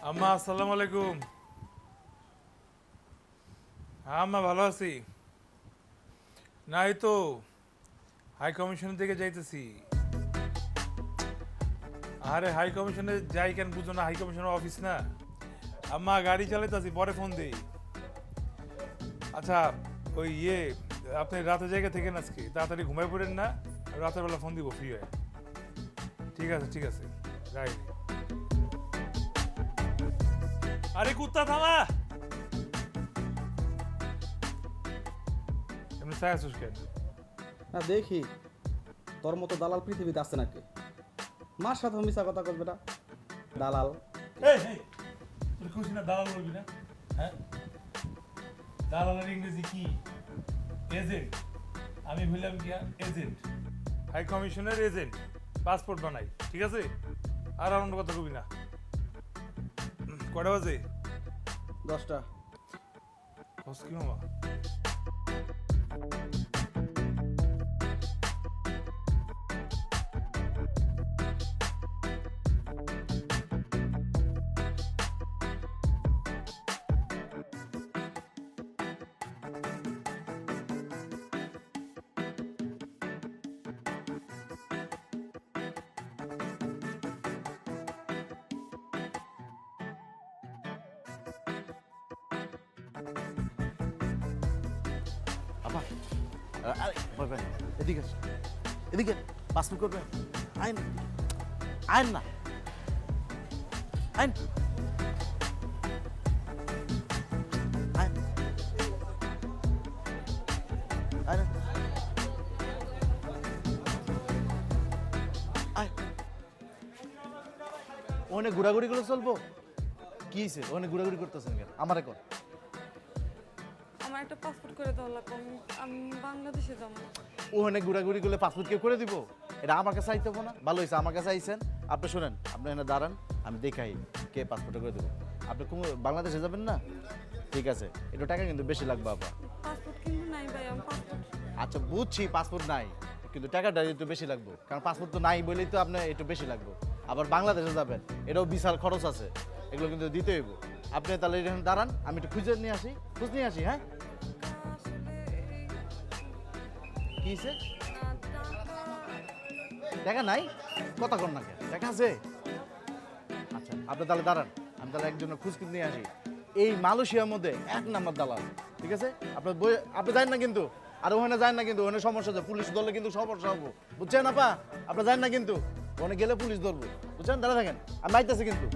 আম্মা আসসালামু আলাইকুম। হ্যাঁ আম্মা ভালো আছি। না এই তো হাই কমিশন থেকে যাইতেছি। আরে হাই কমিশনে যাই কেন বুঝো না? হাই কমিশনের অফিস না। আম্মা গাড়ি চালাইতেছি, পরে ফোন দিই। আচ্ছা ওই আপনি রাতের জায়গা থেকে আজকে তাড়াতাড়ি ঘুমাই পড়েন না, রাতের বেলা ফোন দিব ফ্রি হয়ে। ঠিক আছে ঠিক আছে, যাই। আরে কুত্তা থামা, এমনি চাই আসুস কেন? না দেখি তোর মতো দালাল পৃথিবীতে আছে নাকি। মার সাথে মিশা কথা কস বেটা, দালাল। এই তুই খুশি না দালাল বলবি না? হ্যাঁ, দালালের ইংরেজি কি? এজেন্ট। আমি বললাম কি এজেন্ট, হাই কমিশনের এজেন্ট। পাসপোর্ট বানাই, ঠিক আছে? আর অন্য কথা কবি না। কটা বাজে? 10টা। খোঁজ কি মামা? আপা আরে ভয় পাই না, এদিকে আসো, এদিকে পাসপোর্ট করবে। আইন আইন না, আইন আইন আইন আইন। ওখানে ঘোরাঘুরি করে চলবো? কি হয়েছে ওখানে ঘোরাঘুরি করতেছেন কেন? আমার এখন আমার একটা পাসপোর্ট করে দেওয়া লাগবে, আমি বাংলাদেশে যাবো। ওখানে ঘোরাঘুরি করলে পাসপোর্ট কেউ করে দিব? এটা আমার কাছে আইতে হবে না? ভালো হয়েছে আমার কাছে আইসেন। আপনি শোনেন, আপনি এখানে দাঁড়ান, আমি দেখাই কে পাসপোর্টটা করে দেবো। আপনি বাংলাদেশে যাবেন না? ঠিক আছে, একটু টাকা কিন্তু বেশি লাগবে আপা। পাসপোর্ট কিন্তু নাই ভাই, আমার পাসপোর্ট। আচ্ছা বুঝছি পাসপোর্ট নাই, কিন্তু টাকাটা একটু বেশি লাগবে, কারণ পাসপোর্ট তো নাই বলেই তো আপনার একটু বেশি লাগবে। আবার বাংলাদেশে যাবেন, এটাও বিশাল খরচ আছে, এগুলো কিন্তু দিতে হইব। আপনি তাহলে এখানে দাঁড়ান, আমি একটু খুঁজে নিয়ে আসি, খোঁজ নিয়ে আসি। হ্যাঁ আসলে কি হয়েছে? টাকা টাকা নাই? কথা কর না কেন, টাকা আছে। আচ্ছা আপনি তাহলে দাঁড়ান, আমি তাহলে একজনের খোঁজ কিন্তু নিয়ে আসি। এই মালয়েশিয়ার মধ্যে 1 নাম্বার দালাল, ঠিক আছে? আপনি যান না কিন্তু, আর ওখানে যান না কিন্তু, ওখানে সমস্যা আছে, পুলিশ ধরলে কিন্তু সমস্যা হবো, বুঝছেন আপা? আপনি যান না কিন্তু, ওখানে গেলে পুলিশ ধরবো, বুঝছেন? দাঁড়া থাকেন, আমি আইতেছি কিন্তু।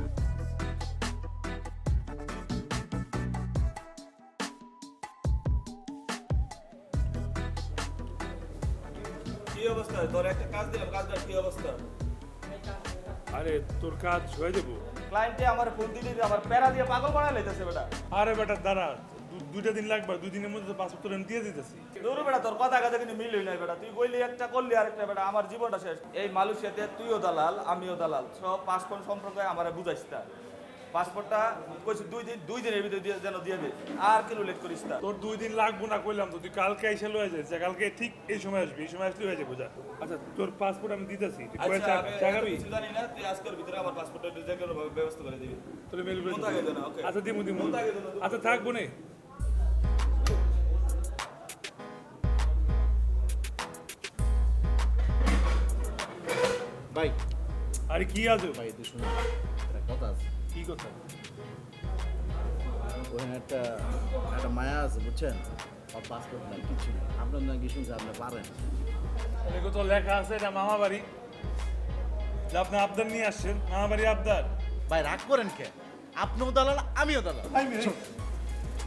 কি অবস্থা? তোর একটা কাজ দিলাম, কাজটার কি অবস্থা? আরে তোর কাজ হয়ে যাবো। ক্লায়েন্টে আমার ফোন দিলে আমার প্যারা দিয়ে পাগল বানাই লাইতেছে বেটা। আরে বেটা দাঁড়া, 2টা দিন লাগবে, 2 দিনের মধ্যে পাসপোর্ট তোর আমি দিয়ে দিতেছি। দৌড় বেটা, তোর কথা কিন্তু মিলই নাই বেটা। তুই কইলি একটা করলি আরেকটা বেটা, আমার জীবনটা শেষ। এই মালয়েশিয়াতে তুইও দালাল আমিও দালাল, সব পাসপোর্ট সম্পর্কে আমার বুঝাইস না। পাসপোর্টটা কইছি 2 দিনের ভিতরে যেন দিয়ে দে, আর কেন লেট করিস না। তোর 2 দিন লাগবো না কইলাম তো, তুই কালকে এসে লয়ে যাস, কালকে ঠিক এই সময় আসবি, এই সময় আসলে হয়ে যাবে। আচ্ছা তোর পাসপোর্ট আমি দিতেছি, তুই কয়ে আচ্ছা, আমি চাগাবি? কিছু জানি না, তুই আজকের ভিতরে আমার পাসপোর্টটা যে কোনো ভাবে ব্যবস্থা করে দিবি। তোর মেল করে মন থাকে না, ওকে। আচ্ছা দিমু মন থাকে না। আচ্ছা থাকবো নে। ভাই আরে কি আছে ভাই তুই শুনুন, একটা কথা আছে। কি কথা? ওখানে একটা মায়া আছে, বুঝছেন? আর পাসপোর্ট নাই, কিছু নেই। আপনার নাকি শুনছে, আপনি পারেন। এগুলো তো লেখা আছে, এটা মামা বাড়ি, যে আপনি আবদার নিয়ে আসছেন, মামা বাড়ি আবদার। ভাই রাগ করেন কে? আপনিও দালাল আমিও দালাল।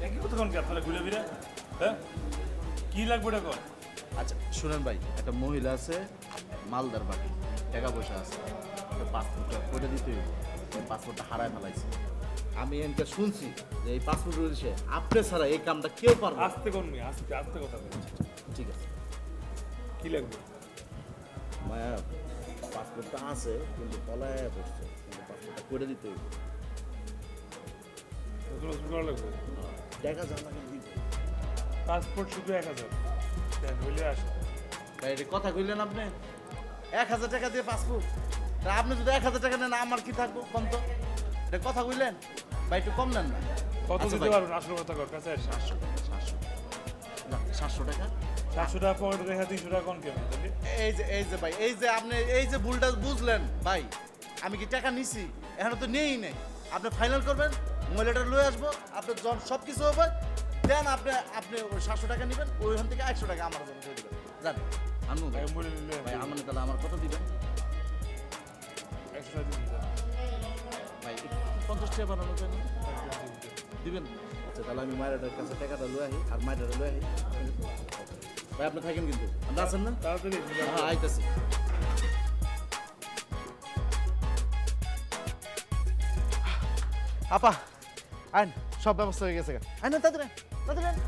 একই কথা কোন কে তাহলে ঘুরে ফিরে? হ্যাঁ কি লাগবে এটা কর। আচ্ছা শুনেন ভাই, একটা মহিলা আছে মালদার বাড়ি, টাকা পয়সা আছে, পাসপোর্টটা করে দিতে হইব। পাসপোর্টটা হারায় ফেলাইছে। আমি এনকে শুনছি যে এই পাসপোর্ট রয়েছে, আপনি ছাড়া এই কামটা কেউ পারবে না। আস্তে করবি, আস্তে আস্তে কথা বল। ঠিক আছে, কি লাগবে? মায়া পাসপোর্টটা আছে কিন্তু পলায় পড়ছে, কিন্তু পাসপোর্টটা করে দিতে হইব। করা লাগবে টাকা জানা কিন্তু দিব। পাসপোর্ট শুধু 1000 দেন হইলে আসে। ভাই এটা কথা কইলেন আপনি? 1000 টাকা দিয়ে পাসপোর্ট আপনি যদি 1000 টাকা নেন আমার কি থাকবো কোন তো এটা কথা কইলেন ভাই একটু কম নেন না কত আচ্ছা দিতে ভাই, পারবেন আসল কথা কর কাছে আসে 700 টাকা 700 টাকা পকেটে রেখে 300 টাকা কোন কেমন তাহলে এই যে ভাই আপনি এই যে ভুলটা বুঝলেন ভাই আমি কি টাকা নিছি এখন তো নেই নাই আপনি ফাইনাল করবেন মহিলাটা লয়ে আসবো আপনার যখন সব কিছু হবে দেন আপনি ওই 700 টাকা নেবেন ওইখান থেকে 100 টাকা আমার জন্য দিয়ে দেবেন জান আনু ভাই আমি বলে নিলে ভাই আমার তাহলে আমার কত দিবেন 100 টাকা দিতে ভাই 50 টাকা বানানো যায় না দিবেন আচ্ছা তাহলে আমি মায়ের কাছে টাকাটা লয়ে আহি আর মায়ের লয়ে আহি ভাই আপনি থাকেন কিন্তু আপনি আছেন না তাড়াতাড়ি হ্যাঁ আইতাছি আপা আইন সব ব্যবস্থা হয়ে গেছে আইন না তাড়াতাড়ি তাড়াতাড়ি আইন।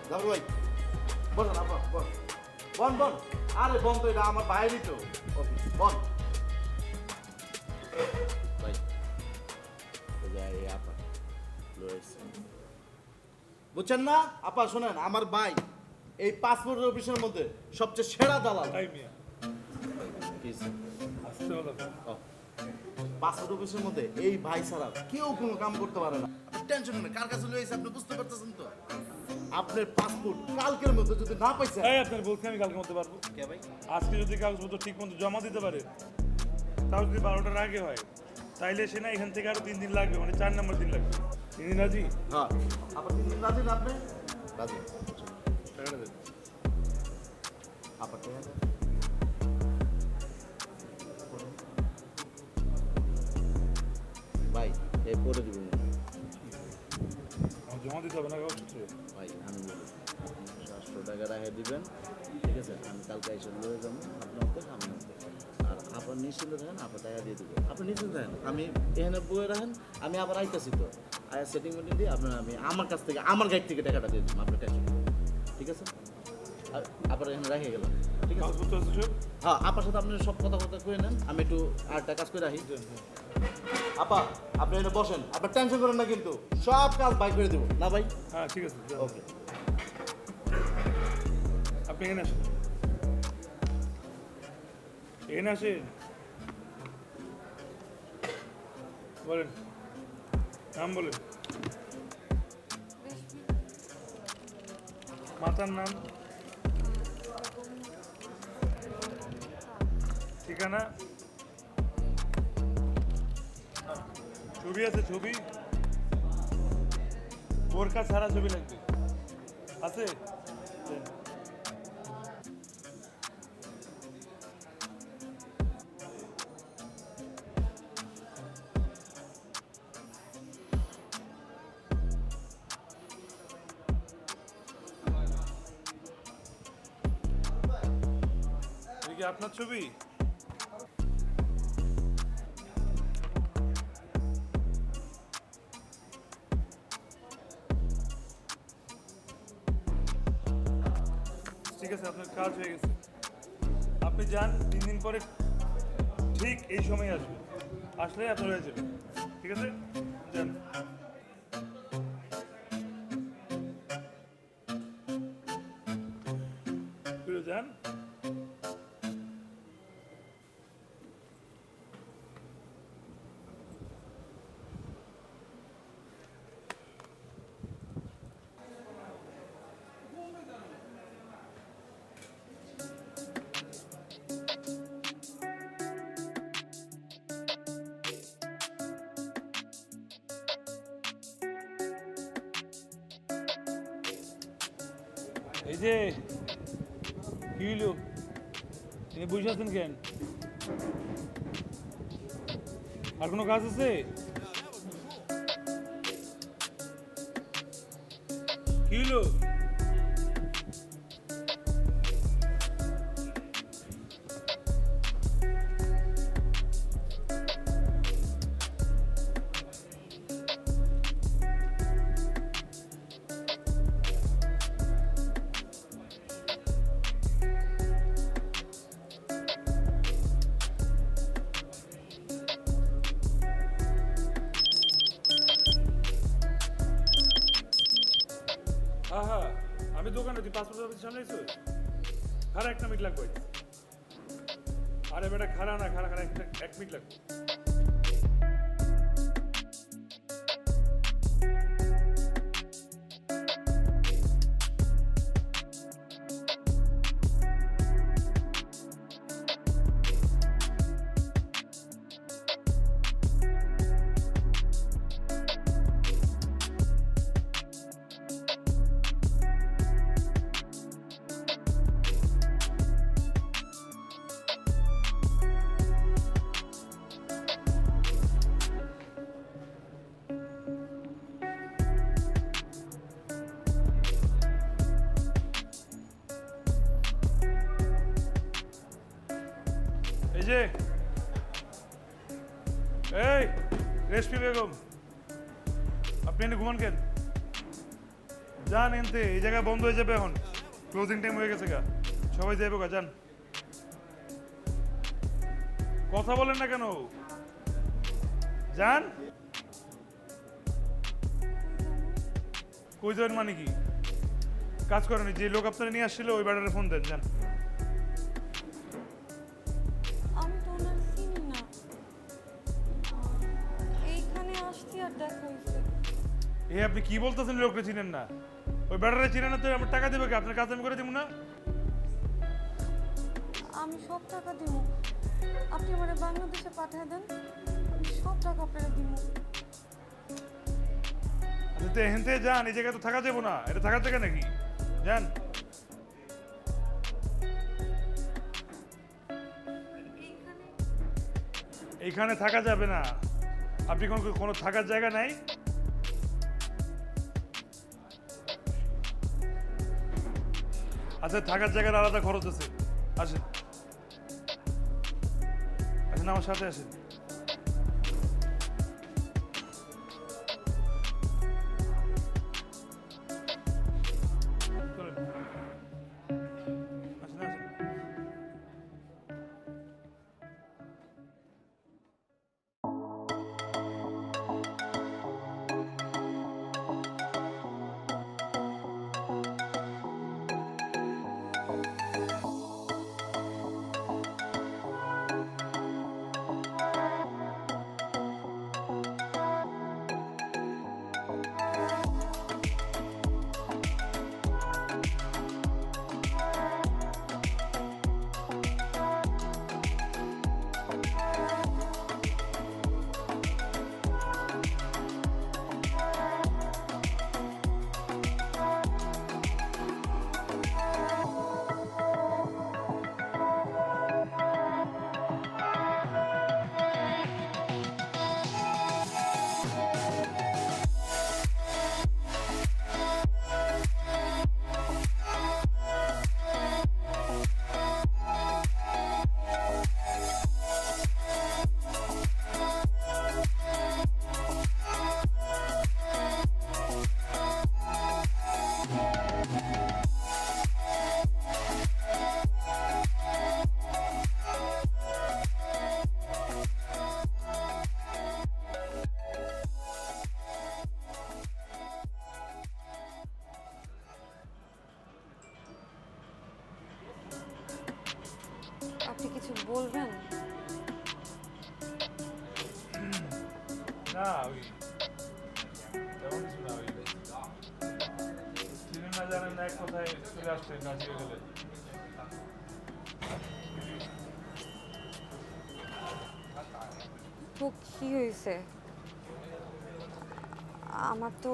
জাফর ভাই বসেন আপা বন আরে বন তো এটা আমার বাইরেই তো অফিস বন ভাই এই যে এই আপা লয়েছে বুঝছেন না আপা শোনেন আমার ভাই এই পাসপোর্ট অফিসের মধ্যে সবচেয়ে সেরা দালাল তাই মিয়া কিসে? আসতে হলো ও, পাসপোর্ট অফিসের মধ্যে এই ভাই ছাড়া কেউ কোনো কাম করতে পারে না টেনশন নেই কার কাছে লয়েছে আপনি বুঝতে পারতেছেন তো আপনার পাসপোর্ট কালকের মধ্যে যদি না পাইছেন এই আপনার বলছি আমি কালকে মধ্যে পারবো কে ভাই আজকে যদি কাগজপত্র ঠিক মতো জমা দিতে পারে তাও যদি 12টার আগে হয় তাইলে সে না এখান থেকে আরো 3 দিন লাগবে মানে 4 নম্বর দিন লাগবে 3 দিন রাজি হ্যাঁ আবার 3 দিন রাজি না আপনি রাজি টাকাটা দেন আবার ঠিক আছে ভাই এই পরে দিব আমার জমা দিতে হবে না কাগজপত্র ভাই আমি বলি 700 টাকা রেখে দিবেন ঠিক আছে আমি কালকে এসে লয়ে যাবো আপনার সামনে আর আপনার নিশ্চিন্ত থাকেন আপনার টাকা দিয়ে দেবো আপনি নিশ্চিন্ত থাকেন আমি এখানে বয়ে রাখেন আমি আবার আইতাছি তো আয়া সেটিং মিটিং দিয়ে আপনার আমি আমার কাছ থেকে আমার গাইড থেকে টাকাটা দিয়ে দেবো আপনার টেনশন ঠিক আছে আর আবার এখানে রেখে গেলাম ঠিক আছে কাগজপত্র আছে সব হ্যাঁ আপনার সাথে আপনি সব কথা করে নেন আমি একটু আরেকটা কাজ করে রাখি আপা আপনি এখানে বসেন আপনার টেনশন করেন না কিন্তু সব কাজ বাই করে দেবো না ভাই হ্যাঁ ঠিক আছে যান। ওকে আপনি এখানে আসেন এখানে আসেন বলেন নাম বলেন মাতার নাম ঠিকানা ছবি আছে ছবি বোরকা ছাড়া ছবি লাগবে আছে দেন। এটা কি আপনার ছবি ঠিক আছে আপনার কাজ হয়ে গেছে আপনি যান 3 দিন পরে ঠিক এই সময় আসবেন আসলে আপনার হয়ে যাবে ঠিক আছে যান ফিরে যান এই যে কি হইলো এ বসে আছেন কেন? আর কোনো কাজ আছে? কি হলো? হ্যাঁ হ্যাঁ, আমি দোকানে, তুই পাসপোর্ট অফিসের সামনে এসো। খারা একটা মিনিট লাগবে। আরে বেটা খারা না, খারা খারা এক মিনিট লাগবে। এই যে, এই রেশমি বেগম, আপনি এনে ঘুমান কেন? যান এনতে, এই জায়গা বন্ধ হয়ে যাবে এখন, ক্লোজিং টাইম হয়ে গেছে গা, সবাই যাইব গা, যান। কথা বলেন না কেন? যান। কই যাবেন মানে কি? কাজ করেন, যে লোক আপনারা নিয়ে আসছিল ওই ব্যাটারে ফোন দেন, যান। আমি তো ওনার চিনি না, এইখানে আসছি আর দেখা হয়েছে। এ আপনি কি বলতেছেন? লোকটা চিনেন না? ওই ব্যাটারে চিনেন না তো আমার টাকা দেবে কি? আপনার কাজ আমি করে দিব না? আমি সব টাকা দিব, আপনি আমার বাংলাদেশে পাঠিয়ে দেন, আমি সব টাকা আপনারা দিব। আচ্ছা তো এখান থেকে যান, এই জায়গায় তো থাকা যাবো না, এটা থাকার জায়গা নাকি? যান। এইখানে থাকা যাবে না। আপনি কোনো থাকার জায়গা নাই? আচ্ছা থাকার জায়গার আলাদা খরচ আছে, আসেন আসেন আমার সাথে আসেন। চলেন। আসেন, আসেন। আপনি কিছু বলবেন? না ওই তেমন কিছু না, ওই চিনেন না জানেন না এক কথায় চলে আসছেন কাছে গেলে। তো কি হয়েছে? আমার তো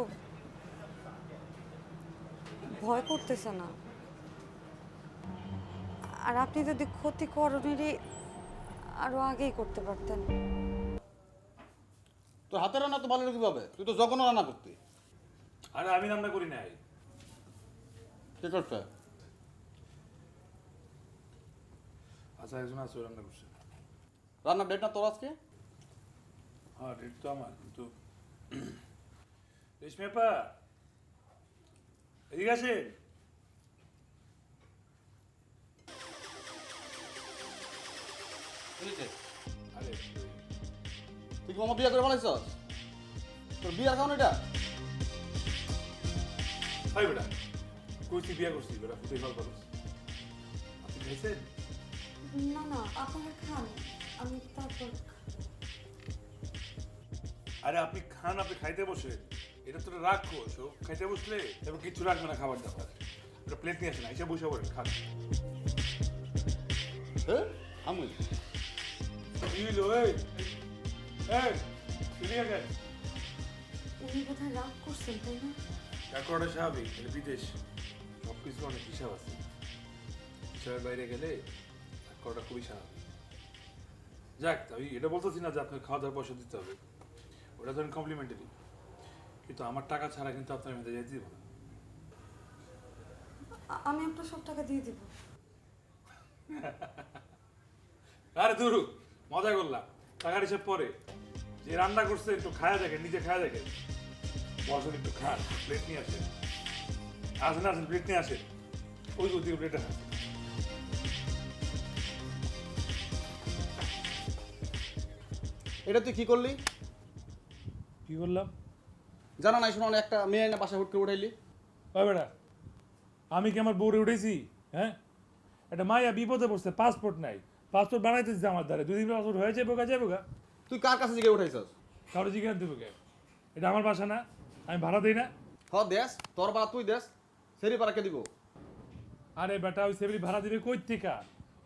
ভয় করতেছে না। আর আপনি যদি ক্ষতি করণেরই আরো আগেই করতে পারতেন। তোর হাতের রান্না তো ভালো কিভাবে? তুই তো জঘন্য রান্না করতি। আরে আমি রান্না করি নাই। কে করছে? আচ্ছা একজন আছে ও রান্না করছে। রান্নার ডেট না তোর আজকে? হ্যাঁ ডেট তো আমার, কিন্তু রেশমিয়াপা এদিকে আসেন। আরে তুই কি মামা বিয়ে করে বানাইছস? তোর বিয়ার খাওয়ানো এটা? হাই বেটা, কইছি বিয়া করছি বেটা, ফুটেই ভালো পারস। আপনি খাইছেন? না না, আপনারা খান, আমি তারপর। আরে আপনি খান, আপনি খাইতে বসে, এটা তো রাখো সব খাইতে বসলে এবং কিছু রাখবে না খাবার দাবার। এটা প্লেট নিয়ে আসেন, এসে বসে পড়েন খান। হ্যাঁ আমি কি হইলো? এই এই এদিকে গেল। উনি বোধহয় রাগ করছেন, তাই না? এক করাটা স্বাভাবিক, এটা বিদেশ, সব কিছু অনেক হিসাব আছে। হিসাবের বাইরে গেলে এক করাটা খুবই স্বাভাবিক। যাক, আমি এটা বলতেছি না যে আপনার খাওয়া দাওয়ার পয়সা দিতে হবে, ওটা ধরেন কমপ্লিমেন্টারি, কিন্তু আমার টাকা ছাড়া কিন্তু আপনার মেয়েদের যেতে দিব না। আমি আপনার সব টাকা দিয়ে দিব। আরে দুরু, মজা করলাম, টাকার হিসেব পরে। যে রান্না করছে একটু খায়া দেখেন, নিজে খায়া দেখেন। বসেন একটু খান, প্লেট নিয়ে আসেন। আসেন আসেন, প্লেট নিয়ে আসেন। ওই ওদিকে প্লেটে আসেন। এটা তুই কি করলি? কি করলাম? জানা নাই শোনা একটা মেয়ে না বাসায় হুট করে উঠাইলি? ওই বেটা, আমি কি আমার বউরে উঠেছি? হ্যাঁ, একটা মাইয়া বিপদে পড়ছে, পাসপোর্ট নাই, পাসপোর্ট বানাইতেছি আমার দ্বারা, 2 দিন পাসপোর্ট হয়ে যাবো গা। তুই কার কাছে জিগে উঠাইছস? কারো জিজ্ঞাসা দেবো কে? এটা আমার বাসা না, আমি ভাড়া দিই না। হ দেশ, তোর পাড়া তুই দেশ, সেরি পাড়া কে দিব? আরে বেটা, ওই সেবরি ভাড়া দিবে কই থেকে?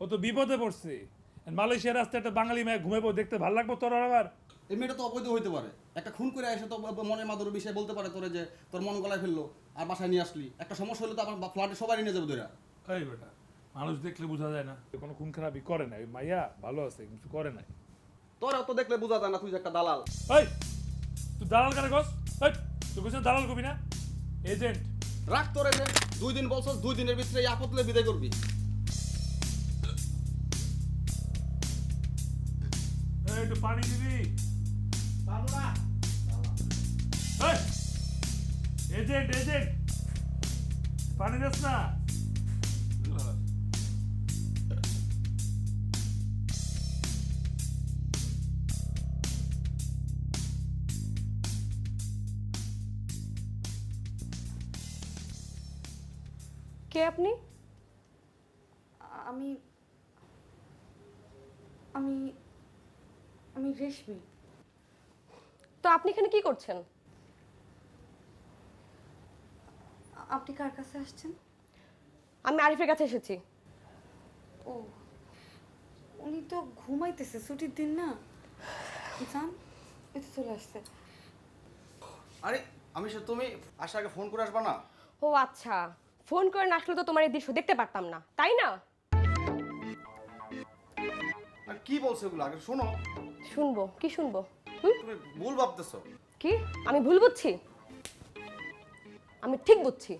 ও তো বিপদে পড়ছে। মালয়েশিয়ার রাস্তায় একটা বাঙালি মেয়ে ঘুমাবো, দেখতে ভালো লাগবো তোর আর আমার? এই মেয়েটা তো অবৈধ হইতে পারে। একটা খুন করে এসে তো মনের মাদুর বিষয়ে বলতে পারে তোরে যে তোর মন গলায় ফেললো আর বাসায় নিয়ে আসলি। একটা সমস্যা হলে তো আমার ফ্ল্যাটে সবাই নিয়ে যাবো ধরে। এই বেটা, মানুষ দেখলে বোঝা যায় না কোনো খুন খারাপই করে না। ওই মাইয়া ভালো আছে, কিছু করে নাই। তোরা তো দেখলে বোঝা যায় না তুই যে একটা দালাল। এই তুই দালাল কারে কস? এই তুই কইছিস দালাল কবি না, এজেন্ট। রাখ তোরে যে 2 দিন বলছস, 2 দিনের ভিতরে এই আপদলে বিদায় করবি। এই একটু পানি দিবি? পারবো না। এই এজেন্ট পানি দিস না। কে আপনি? আমি আমি আমি রেশমি। তো আপনি এখানে কি করছেন? আপনি কার কাছে আসছেন? আমি আরিফের কাছে এসেছি। ও, উনি তো ঘুমাইতেছে, ছুটির দিন না। জান, এই তো চলে আসছে। আরে আমি সে তুমি আসার আগে ফোন করে আসবা না? ও আচ্ছা, ফোন করে না আসলে তো তোমার এই দৃশ্য দেখতে পারতাম না, তাই না? আর কি বলছো এগুলো আগে শোনো। শুনবো? কি শুনবো? তুমি ভুল ভাবতেছো। কি আমি ভুল বুঝছি? আমি ঠিক বুঝছি।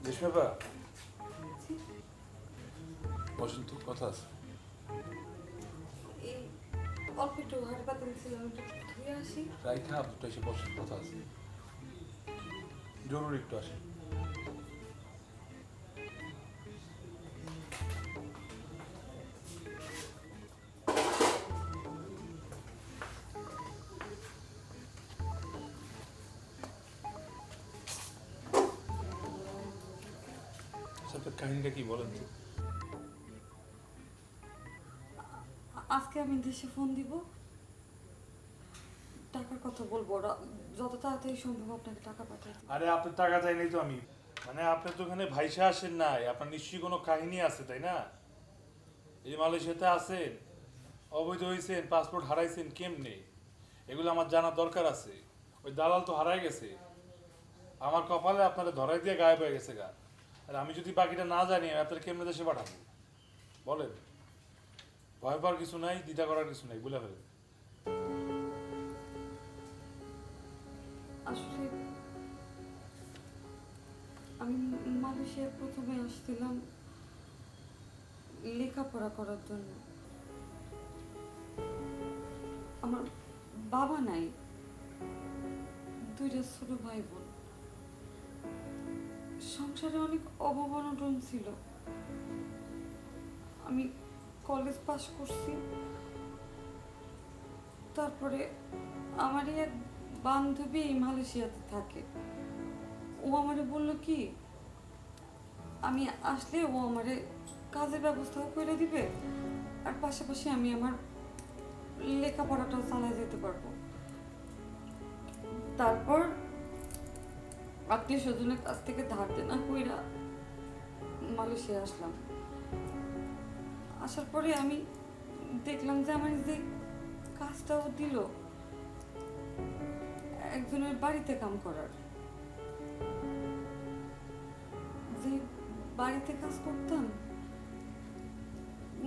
রেশমিয়াপা, বসেন তো, কথা আছে। এই অল্প একটু হাড় পাতিল ছিলাম, একটু ধুয়ে আসি। রাইখা দুটো এসে বসেন, কথা আছে, জরুরি একটু আসে। কাহিনীটা কি বলেন তো? আজকে আমি দেশে ফোন দিব, টাকার কথা বলবো। ওরা যত তাড়াতাড়ি সম্ভব আপনাকে টাকা পাঠাই দিবে। আরে আপনার টাকা চাইনি তো আমি, মানে আপনি তো ওখানে ভাইসা আসেন নাই, আপনার নিশ্চয়ই কোনো কাহিনী আছে তাই না? এই মালয়েশিয়াতে আছেন, অবৈধ হয়েছেন, পাসপোর্ট হারাইছেন কেমনে, এগুলো আমার জানার দরকার আছে। ওই দালাল তো হারাই গেছে, আমার কপালে আপনারা ধরাই দিয়ে গায়েব হয়ে গেছে গা। আর আমি যদি বাকিটা না জানি আমি আপনার কেমনে দেশে পাঠাবো বলেন? ভয় পাওয়ার কিছু নাই, দ্বিধা করার কিছু নাই, বলে ফেলেন। আসলে আমি মালয়েশিয়ায় প্রথমে আসছিলাম লেখাপড়া করার জন্য। আমার বাবা নাই, দুইটা ছোট ভাই বোন, সংসারে অনেক অভাব অনটন ছিল। আমি কলেজ পাশ করছি, তারপরে আমারই এক বান্ধবী মালয়েশিয়াতে থাকে। ও আমারে বলল কি আমি আসলে ও আমারে কাজের ব্যবস্থাও করে দিবে, আর পাশাপাশি আমি আমার লেখাপড়াটাও চালিয়ে যেতে পারবো। তারপর আত্মীয় স্বজনের কাছ থেকে ধার দেনা কইরা মালয়েশিয়া আসলাম। আসার পরে আমি দেখলাম যে আমার যে কাজটাও দিল একজনের বাড়িতে কাম করার, যে বাড়িতে কাজ করতাম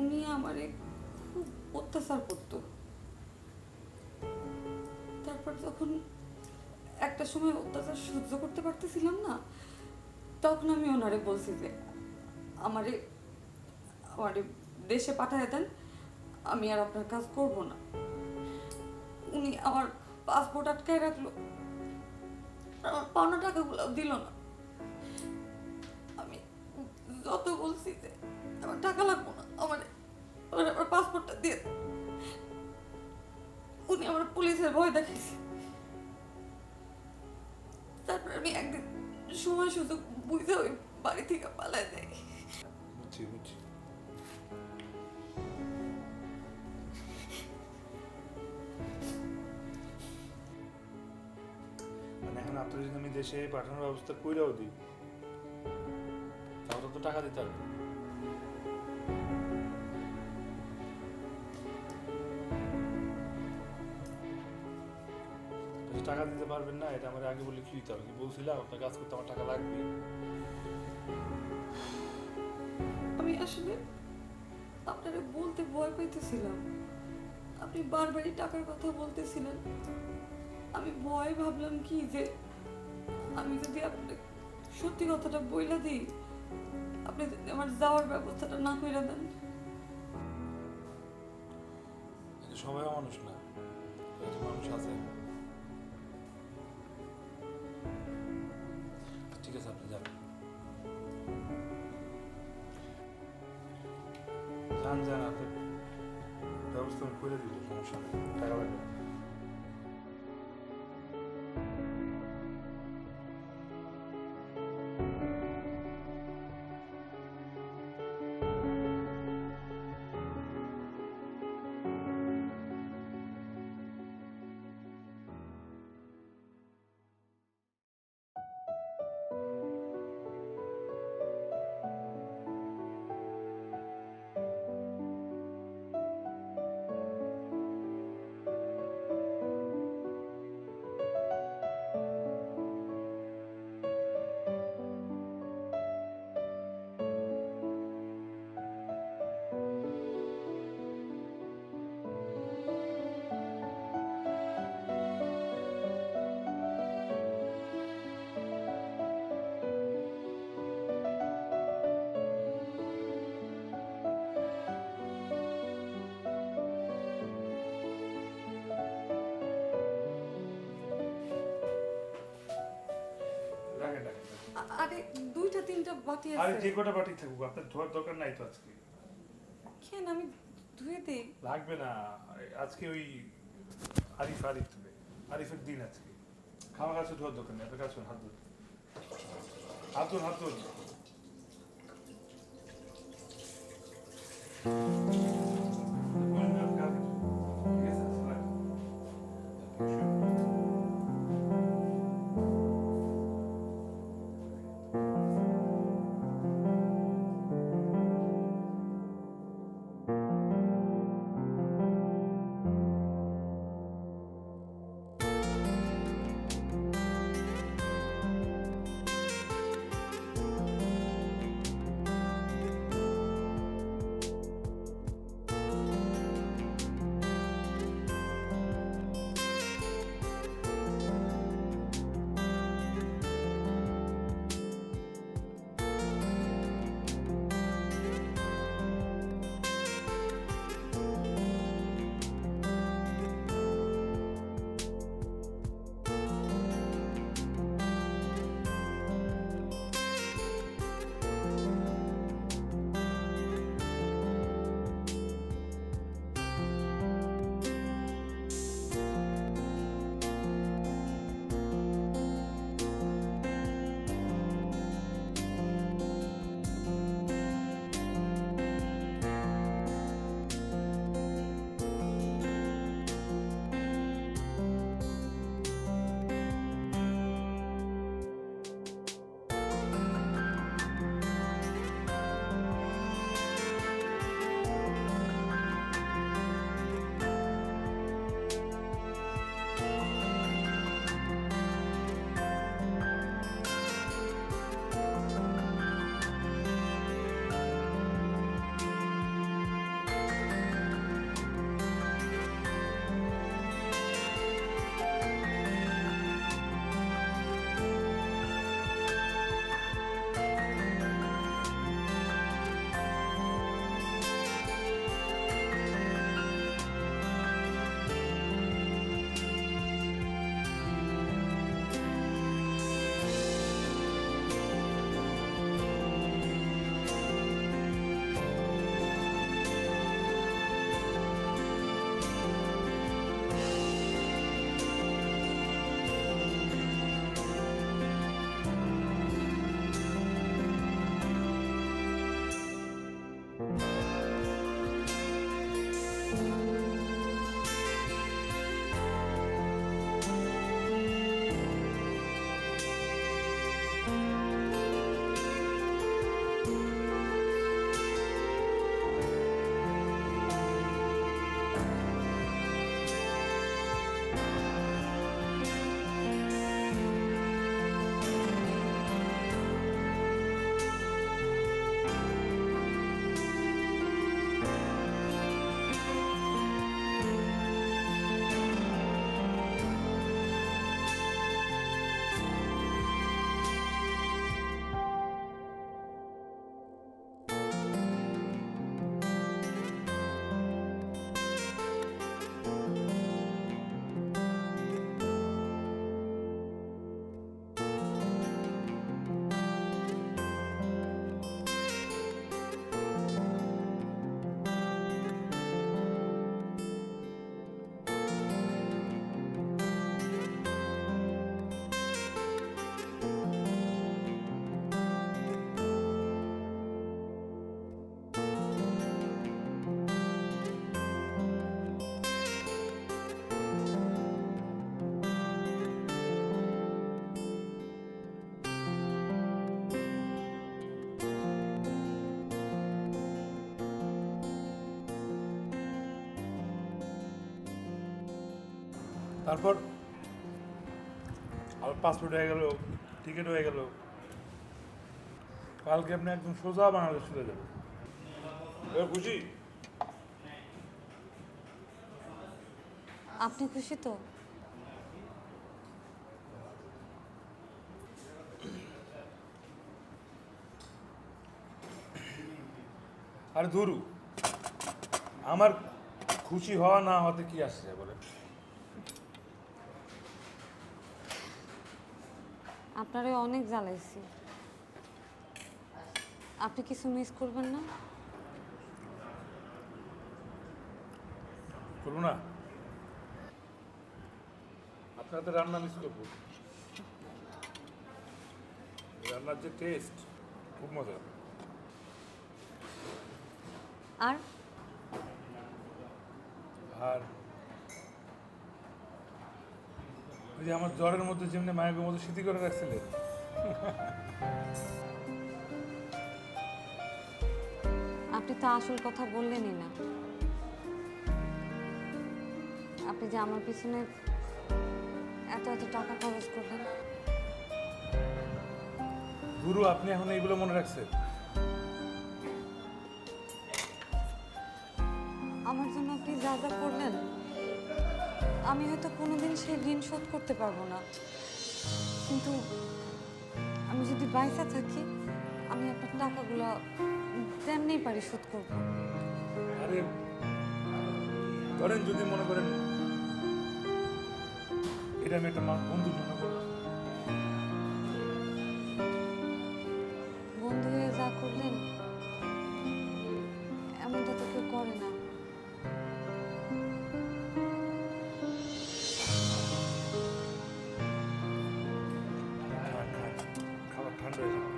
উনি আমারে খুব অত্যাচার করতো। তারপর যখন একটা সময় অত্যাচার সহ্য করতে পারতেছিলাম না, তখন আমি ওনারে বলছি যে আমারে আমারে দেশে পাঠায় দেন, আমি আর আপনার কাজ করব না। উনি আমার পাসপোর্ট আটকায় রাখলো, আমার পাওনা টাকাগুলো দিল না। আমি যত বলছি যে আমার টাকা লাগবো না, আমার পাসপোর্টটা দিয়ে দেন, উনি আমার পুলিশের ভয় দেখাইছে। তারপর আমি একদিন সময় সুযোগ বুঝে ওই বাড়ি থেকে পালায় যাই। বুঝছি বুঝছি। মানে এখন আপনার যদি আমি দেশে পাঠানোর ব্যবস্থা কইরাও দিই, তাহলে তো টাকা দিতে হবে। টাকা দিতে পারবেন না, এটা আমার আগে বলে কি দিতে হবে? কি বলছিলাম আপনার কাজ করতে আমার টাকা লাগবে? আমি আসলে আপনারা বলতে ভয় পাইতেছিলাম, আপনি বারবারই টাকার কথা বলতেছিলেন। আমি ভয় ভাবলাম কি যে আমি যদি আপনাকে সত্যি কথাটা বইলা দিই, আপনি যদি আমার যাওয়ার ব্যবস্থাটা না কইরা দেন। সবাই মানুষ না, কত মানুষ আছে। ঠিক আছে, আপনি যান যান যান, আপনার ব্যবস্থা আমি করে দিব, সমস্যা নেই, টাকা লাগবে। রাখেন রাখেন রাখেন। আরে দুইটা তিনটা বাকি আরে আছে। যে কটা বাটি থাকুক, আপনার ধোয়ার দরকার নাই তো আজকে। কেন আমি ধুয়ে দেই? লাগবে না, আজকে ওই আরিফ আরিফ দেবে, আরিফের দিন আজকে। খাওয়া কাছে ধোয়ার দরকার নেই, আপনার কাছে হাত ধরুন, হাত ধরুন, হাত ধরুন। ঠিক আছে, আসসালাম। তারপর আমার পাসপোর্ট হয়ে গেল, টিকিট হয়ে গেল, কালকে আপনি একদম সোজা বাংলাদেশ চলে যাবেন। এবার খুশি? আপনি খুশি তো? আরে ধরু, আমার খুশি হওয়া না হতে কি আসছে বলে? আপনারে অনেক জ্বালাইছি, আপনি কিছু মিস করবেন না? করবো না? আপনার তো রান্না মিস করবো। রান্নার যে টেস্ট, খুব মজা। আর আর ওই যে আমার জ্বরের মধ্যে যেমনি মায়ের মতো স্মৃতি করে রাখছিলেন, আপনি তো আসল কথা বললেনই না। আপনি যে আমার পিছনে এত এত টাকা খরচ করলেন। গুরু আপনি এখন এইগুলো মনে রাখছেন? আমার জন্য আপনি যা যা করলেন, আমি হয়তো কোনোদিন সেই ঋণ শোধ করতে পারবো না, কিন্তু আমি যদি বাইসা থাকি, আমি আপনার টাকাগুলো তেমনি পারি শোধ করবো। আরে ধরেন যদি মনে করেন এটা আমি একটা বন্ধুর জন্য করলাম, বন্ধু হয়ে যা করলেন, এমনটা তো কেউ করে না। খাবার ঠান্ডা হয়ে যাবে।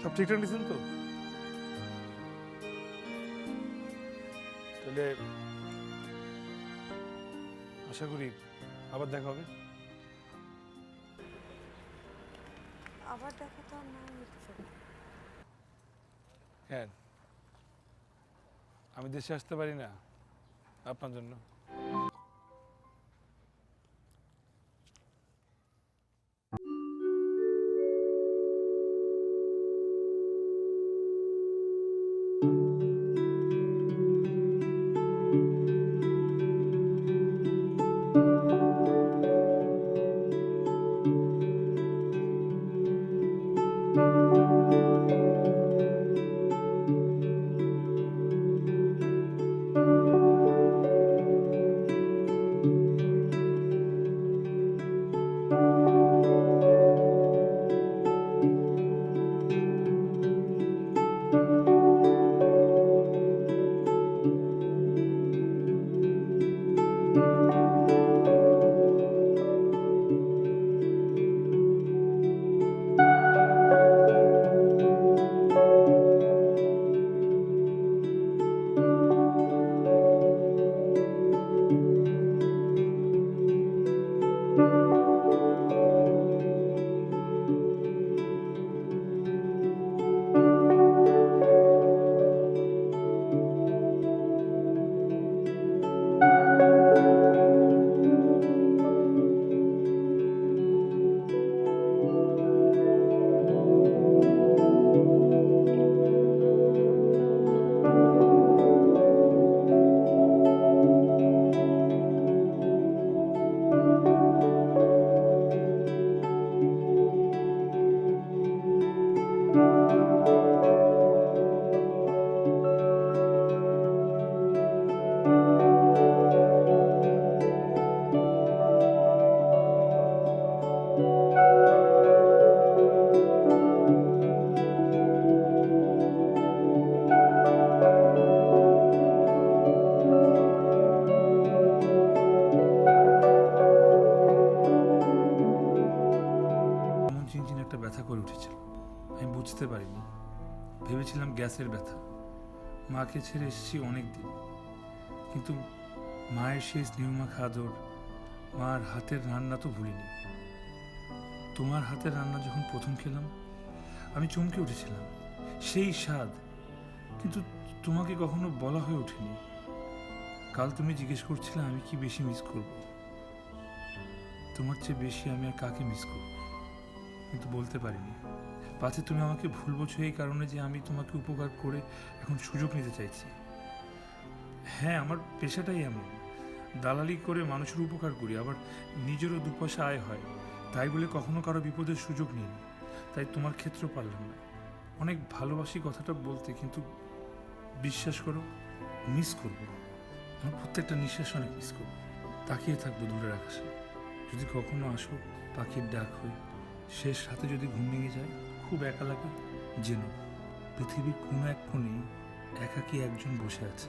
সব ঠিকঠাক নিয়েছেন তো? তাহলে আশা করি আবার দেখা হবে। আবার দেখা তো আর না হচ্ছে। হ্যাঁ, আমি দেশে আসতে পারি না আপনার জন্য। করে উঠেছিল। আমি বুঝতে পারিনি, ভেবেছিলাম গ্যাসের ব্যথা। মাকে ছেড়ে এসেছি অনেক দিন, কিন্তু মায়ের সেই স্নেহমাখা আদর, মার হাতের রান্না তো ভুলিনি। তোমার হাতের রান্না যখন প্রথম খেলাম আমি চমকে উঠেছিলাম, সেই স্বাদ, কিন্তু তোমাকে কখনো বলা হয়ে ওঠেনি। কাল তুমি জিজ্ঞেস করছিলে আমি কি বেশি মিস করব, তোমার চেয়ে বেশি আমি আর কাকে মিস করব, কিন্তু বলতে পারিনি। পাছে তুমি আমাকে ভুল বোঝো এই কারণে যে আমি তোমাকে উপকার করে এখন সুযোগ নিতে চাইছি। হ্যাঁ, আমার পেশাটাই এমন, দালালি করে মানুষের উপকার করি, আবার নিজেরও দুপয়সা আয় হয়। তাই বলে কখনো কারো বিপদের সুযোগ নিইনি। তাই তোমার ক্ষেত্রেও পারলাম না। অনেক ভালোবাসি কথাটা বলতে, কিন্তু বিশ্বাস করো মিস করব। আমার প্রত্যেকটা নিঃশ্বাস অনেক মিস করব। তাকিয়ে থাকবো দূরের আকাশে, যদি কখনো আসো পাখির ডাক হয়ে। শেষ রাতে যদি ঘুম ভেঙে যায়, খুব একা লাগে, যেন পৃথিবীর কোনো এক কোণে একাকী একজন বসে আছে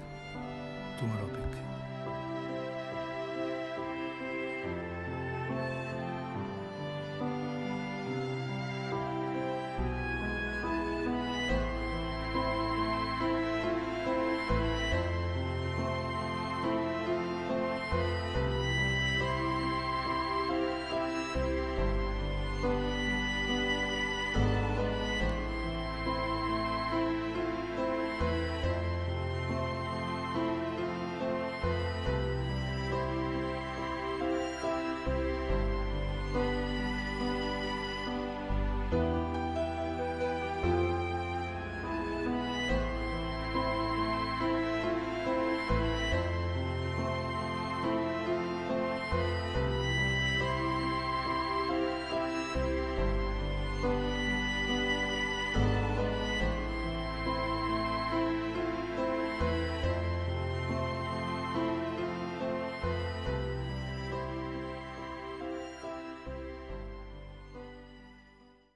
তোমার অপেক্ষায়।